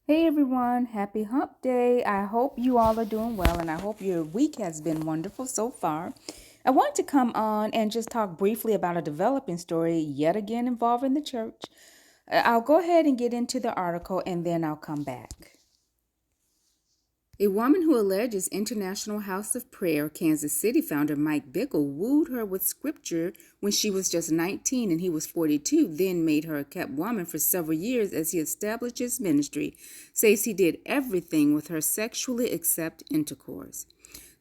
Hey everyone, happy Hump Day. I hope you all are doing well and I hope your week has been wonderful so far. I want to come on and just talk briefly about a developing story yet again involving the church. I'll go ahead and get into the article and then I'll come back. A woman who alleges International House of Prayer Kansas City founder Mike Bickle wooed her with scripture when she was just 19 and he was 42, then made her a kept woman for several years as he established his ministry, says he did everything with her sexually except intercourse.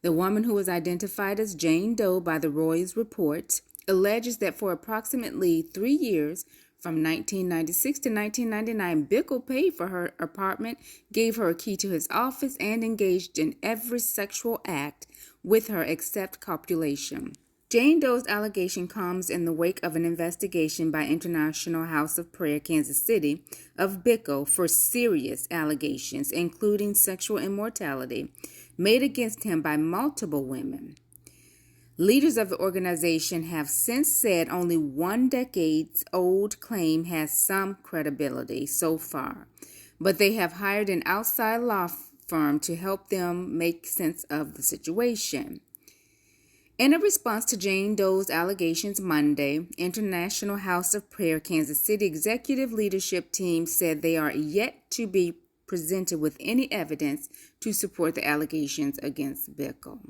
The woman, who was identified as Jane Doe by the Roy's report, alleges that for approximately 3 years, from 1996 to 1999, Bickle paid for her apartment, gave her a key to his office, and engaged in every sexual act with her except copulation. Jane Doe's allegation comes in the wake of an investigation by International House of Prayer Kansas City of Bickle for serious allegations, including sexual immorality, made against him by multiple women. Leaders of the organization have since said only one decades-old claim has some credibility so far, but they have hired an outside law firm to help them make sense of the situation. In a response to Jane Doe's allegations Monday, International House of Prayer Kansas City executive leadership team said they are yet to be presented with any evidence to support the allegations against Bickle.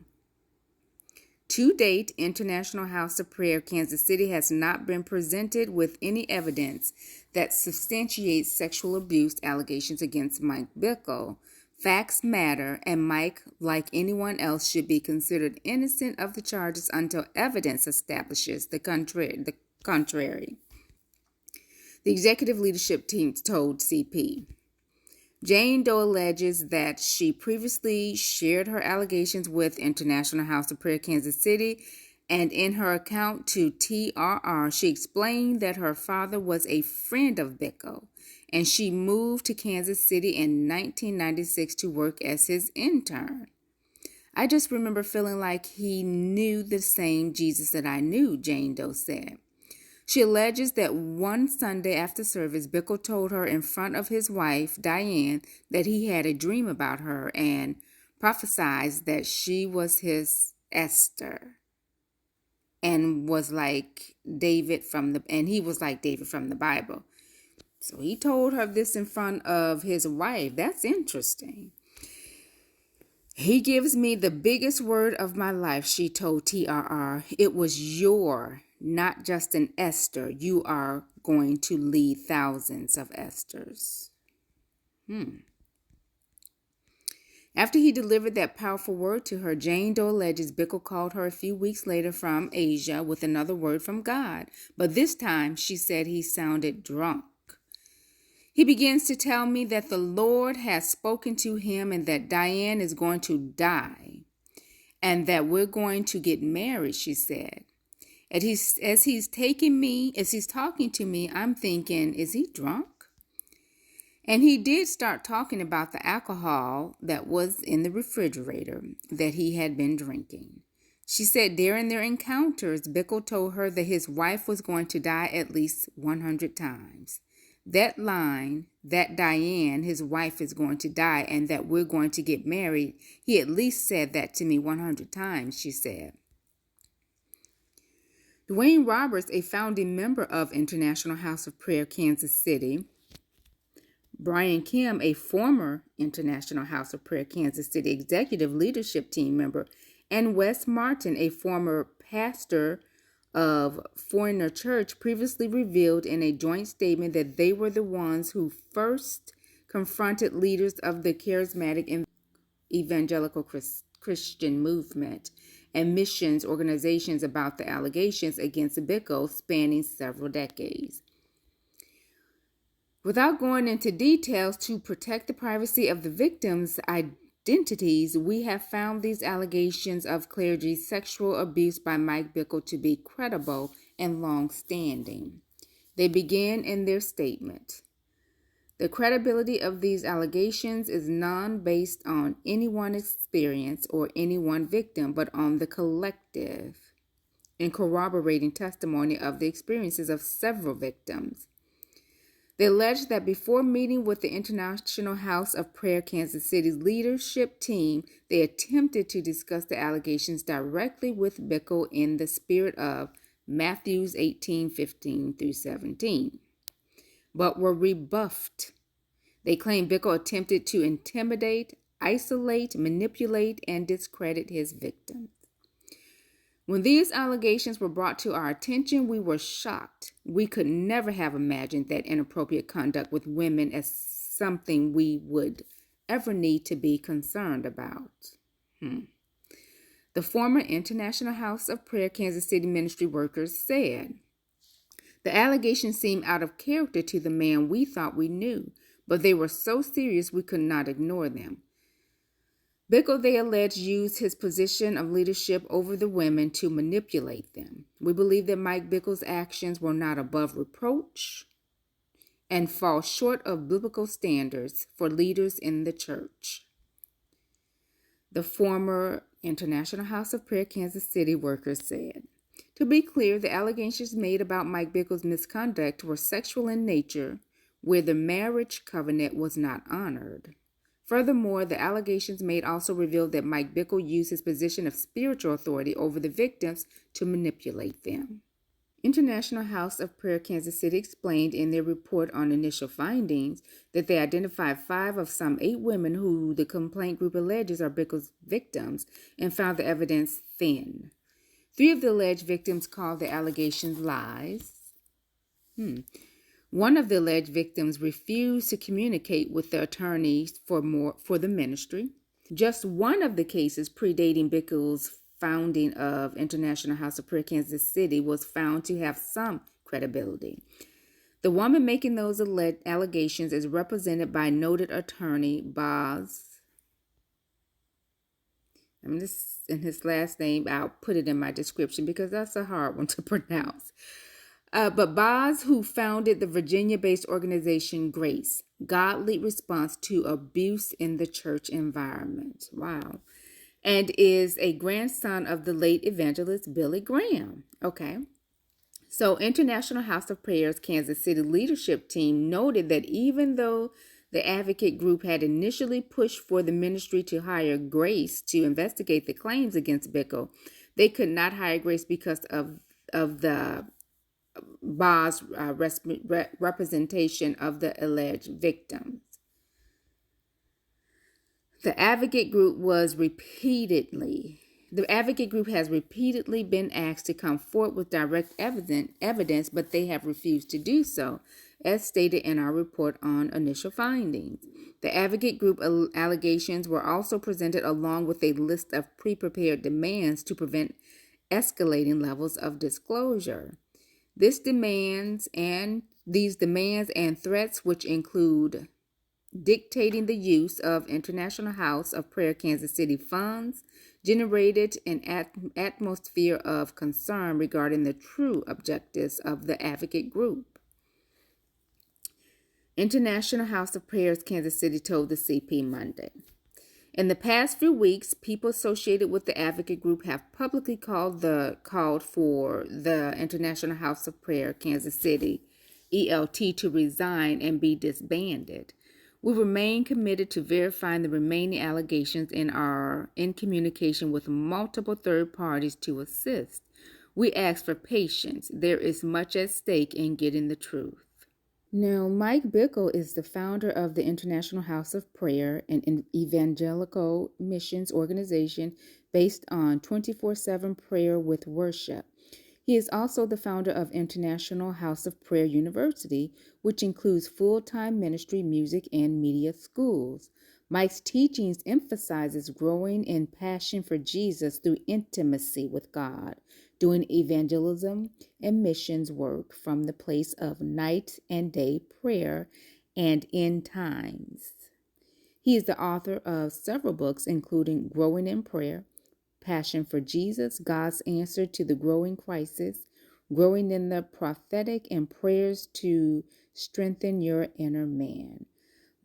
To date, International House of Prayer Kansas City has not been presented with any evidence that substantiates sexual abuse allegations against Mike Bickle. Facts matter, and Mike, like anyone else, should be considered innocent of the charges until evidence establishes the contrary. The executive leadership team told CP. Jane Doe alleges that she previously shared her allegations with International House of Prayer Kansas City, and in her account to TRR, she explained that her father was a friend of Bickle, and she moved to Kansas City in 1996 to work as his intern. I just remember feeling like he knew the same Jesus that I knew, Jane Doe said. She alleges that one Sunday after service, Bickle told her in front of his wife, Diane, that he had a dream about her and prophesied that she was his Esther and was like David he was like David from the Bible. So he told her this in front of his wife. That's interesting. He gives me the biggest word of my life, she told TRR. It was not just an Esther. You are going to lead thousands of Esthers. After he delivered that powerful word to her, Jane Doe alleges Bickle called her a few weeks later from Asia with another word from God. But this time, she said he sounded drunk. He begins to tell me that the Lord has spoken to him and that Diane is going to die and that we're going to get married, she said. As he's talking to me, I'm thinking, is he drunk? And he did start talking about the alcohol that was in the refrigerator that he had been drinking. She said during their encounters, Bickle told her that his wife was going to die at least 100 times. That line, that Diane, his wife, is going to die and that we're going to get married, he at least said that to me 100 times, she said. Dwayne Roberts, a founding member of International House of Prayer Kansas City, Brian Kim, a former International House of Prayer Kansas City executive leadership team member, and Wes Martin, a former pastor of Foreigner Church, previously revealed in a joint statement that they were the ones who first confronted leaders of the charismatic evangelical Christian movement and missions organizations about the allegations against Bickle spanning several decades. Without going into details to protect the privacy of the victims' identities, we have found these allegations of clergy sexual abuse by Mike Bickle to be credible and long-standing. They begin in their statement. The credibility of these allegations is none based on any one experience or any one victim, but on the collective and corroborating testimony of the experiences of several victims. They alleged that before meeting with the International House of Prayer Kansas City's leadership team, they attempted to discuss the allegations directly with Bickle in the spirit of Matthews 18:15 through 17, but were rebuffed. They claimed Bickle attempted to intimidate, isolate, manipulate, and discredit his victims. When these allegations were brought to our attention, we were shocked. We could never have imagined that inappropriate conduct with women as something we would ever need to be concerned about. The former International House of Prayer Kansas City ministry workers said, the allegations seemed out of character to the man we thought we knew, but they were so serious we could not ignore them. Bickle, they allege, used his position of leadership over the women to manipulate them. We believe that Mike Bickle's actions were not above reproach and fall short of biblical standards for leaders in the church. The former International House of Prayer Kansas City workers said, to be clear, the allegations made about Mike Bickle's misconduct were sexual in nature, where the marriage covenant was not honored. Furthermore, the allegations made also revealed that Mike Bickle used his position of spiritual authority over the victims to manipulate them. International House of Prayer Kansas City explained in their report on initial findings that they identified 5 of some 8 women who the complaint group alleges are Bickle's victims and found the evidence thin. 3 of the alleged victims called the allegations lies. One of the alleged victims refused to communicate with the attorneys for the ministry. Just one of the cases predating Bickle's founding of International House of Prayer Kansas City was found to have some credibility. The woman making those allegations is represented by noted attorney Boz. And his last name, I'll put it in my description because that's a hard one to pronounce. But Boz, who founded the Virginia-based organization Grace, Godly Response to Abuse in the Church Environment. Wow. And is a grandson of the late evangelist Billy Graham. Okay. So International House of Prayers Kansas City leadership team noted that even though the advocate group had initially pushed for the ministry to hire Grace to investigate the claims against Bickle, they could not hire Grace because of the Boz representation of the alleged victims. The advocate group has repeatedly been asked to come forward with direct evidence, but they have refused to do so, as stated in our report on initial findings. The advocate group allegations were also presented along with a list of pre-prepared demands to prevent escalating levels of disclosure. These demands and threats, which include dictating the use of International House of Prayer Kansas City funds, generated an atmosphere of concern regarding the true objectives of the advocate group. International House of Prayers Kansas City told the CP Monday, in the past few weeks, people associated with the advocate group have publicly called for the International House of Prayer Kansas City, ELT, to resign and be disbanded. We remain committed to verifying the remaining allegations and are in communication with multiple third parties to assist. We ask for patience. There is much at stake in getting the truth. Now, Mike Bickle is the founder of the International House of Prayer, an evangelical missions organization based on 24/7 prayer with worship. He is also the founder of International House of Prayer University, which includes full-time ministry, music, and media schools. Mike's teachings emphasizes growing in passion for Jesus through intimacy with God, doing evangelism and missions work from the place of night and day prayer and end times. He is the author of several books, including Growing in Prayer, Passion for Jesus, God's Answer to the Growing Crisis, Growing in the Prophetic, and Prayers to Strengthen Your Inner Man.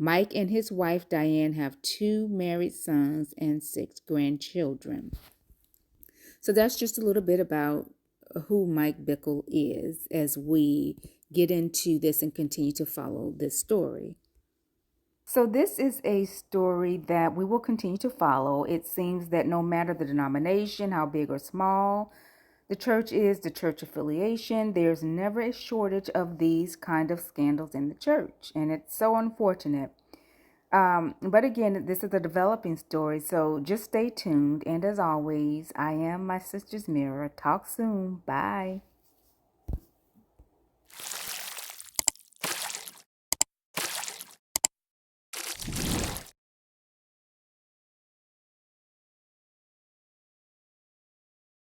Mike and his wife Diane have 2 married sons and 6 grandchildren. So that's just a little bit about who Mike Bickle is as we get into this and continue to follow this story. So this is a story that we will continue to follow. It seems that no matter the denomination, how big or small the church is, the church affiliation, there's never a shortage of these kind of scandals in the church. And it's so unfortunate. But again, this is a developing story, so just stay tuned. And as always, I am my sister's mirror. Talk soon. Bye.